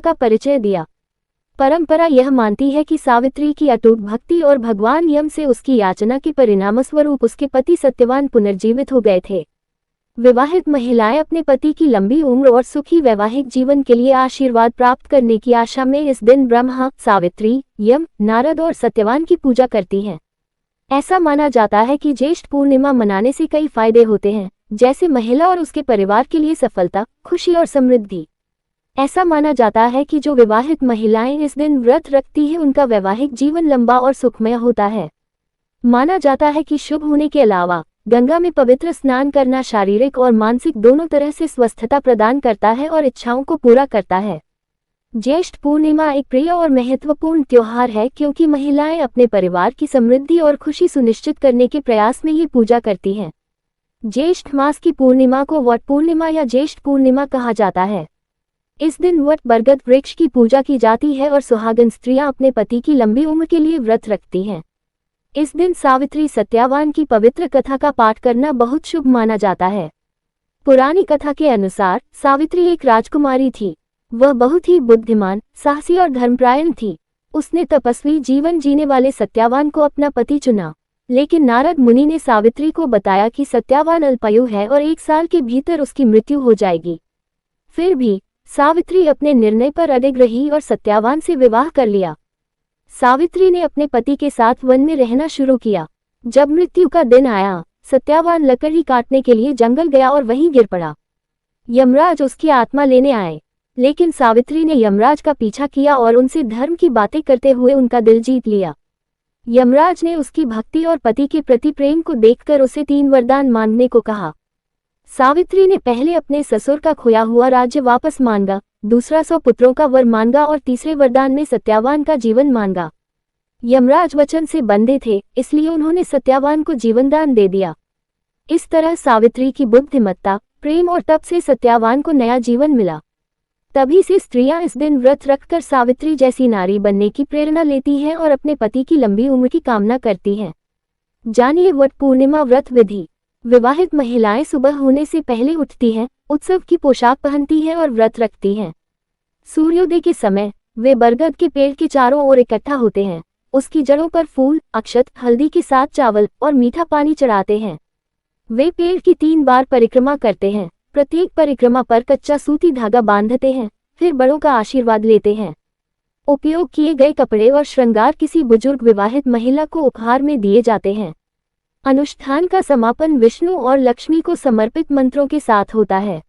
का परिचय दिया। परंपरा यह मानती है कि सावित्री की अटूट भक्ति और भगवान यम से उसकी याचना के परिणामस्वरूप उसके पति सत्यवान पुनर्जीवित हो गए थे। विवाहित महिलाएं अपने पति की लंबी उम्र और सुखी वैवाहिक जीवन के लिए आशीर्वाद प्राप्त करने की आशा में इस दिन ब्रह्मा, सावित्री, यम, नारद और सत्यवान की पूजा करती हैं। ऐसा माना जाता है कि ज्येष्ठ पूर्णिमा मनाने से कई फायदे होते हैं, जैसे महिला और उसके परिवार के लिए सफलता, खुशी और समृद्धि। ऐसा माना जाता है कि जो विवाहित महिलाएं इस दिन व्रत रखती हैं उनका वैवाहिक जीवन लंबा और सुखमय होता है। माना जाता है कि शुभ होने के अलावा गंगा में पवित्र स्नान करना शारीरिक और मानसिक दोनों तरह से स्वस्थता प्रदान करता है और इच्छाओं को पूरा करता है। ज्येष्ठ पूर्णिमा एक प्रिय और महत्वपूर्ण त्योहार है क्योंकि महिलाएं अपने परिवार की समृद्धि और खुशी सुनिश्चित करने के प्रयास में ये पूजा करती हैं। ज्येष्ठ मास की पूर्णिमा को वट पूर्णिमा या ज्येष्ठ पूर्णिमा कहा जाता है। इस दिन वट बरगद वृक्ष की पूजा की जाती है और सुहागन स्त्रियां अपने पति की लंबी उम्र के लिए व्रत रखती हैं। इस दिन सावित्री सत्यवान की पवित्र कथा का पाठ करना बहुत शुभ माना जाता है। पुरानी कथा के अनुसार सावित्री एक राजकुमारी थी। वह बहुत ही बुद्धिमान, साहसी और धर्मपरायण थी। उसने तपस्वी जीवन जीने वाले सत्यवान को अपना पति चुना, लेकिन नारद मुनि ने सावित्री को बताया कि सत्यवान अल्पायु है और 1 साल के भीतर उसकी मृत्यु हो जाएगी। फिर भी सावित्री अपने निर्णय पर अडिग रही और सत्यवान से विवाह कर लिया। सावित्री ने अपने पति के साथ वन में रहना शुरू किया। जब मृत्यु का दिन आया, सत्यवान लकड़ी काटने के लिए जंगल गया और वहीं गिर पड़ा। यमराज उसकी आत्मा लेने आए, लेकिन सावित्री ने यमराज का पीछा किया और उनसे धर्म की बातें करते हुए उनका दिल जीत लिया। यमराज ने उसकी भक्ति और पति के प्रति प्रेम को देखकर उसे 3 वरदान मांगने को कहा। सावित्री ने पहले अपने ससुर का खोया हुआ राज्य वापस मांगा, दूसरा 100 पुत्रों का वर मांगा और तीसरे वरदान में सत्यवान का जीवन मांगा। यमराज वचन से बंधे थे, इसलिए उन्होंने सत्यवान को जीवनदान दे दिया। इस तरह सावित्री की बुद्धिमत्ता, प्रेम और तप से सत्यवान को नया जीवन मिला। तभी से स्त्रियां इस दिन व्रत रखकर सावित्री जैसी नारी बनने की प्रेरणा लेती हैं और अपने पति की लंबी उम्र की कामना करती हैं। जानिए वट पूर्णिमा व्रत विधि। विवाहित महिलाएं सुबह होने से पहले उठती हैं, उत्सव की पोशाक पहनती हैं और व्रत रखती हैं। सूर्योदय के समय वे बरगद के पेड़ के चारों ओर इकट्ठा होते हैं। उसकी जड़ों पर फूल, अक्षत, हल्दी के साथ चावल और मीठा पानी चढ़ाते हैं। वे पेड़ की 3 बार परिक्रमा करते हैं। प्रत्येक परिक्रमा पर कच्चा सूती धागा बांधते हैं, फिर बड़ों का आशीर्वाद लेते हैं। उपयोग किए गए कपड़े और श्रृंगार किसी बुजुर्ग विवाहित महिला को उपहार में दिए जाते हैं। अनुष्ठान का समापन विष्णु और लक्ष्मी को समर्पित मंत्रों के साथ होता है।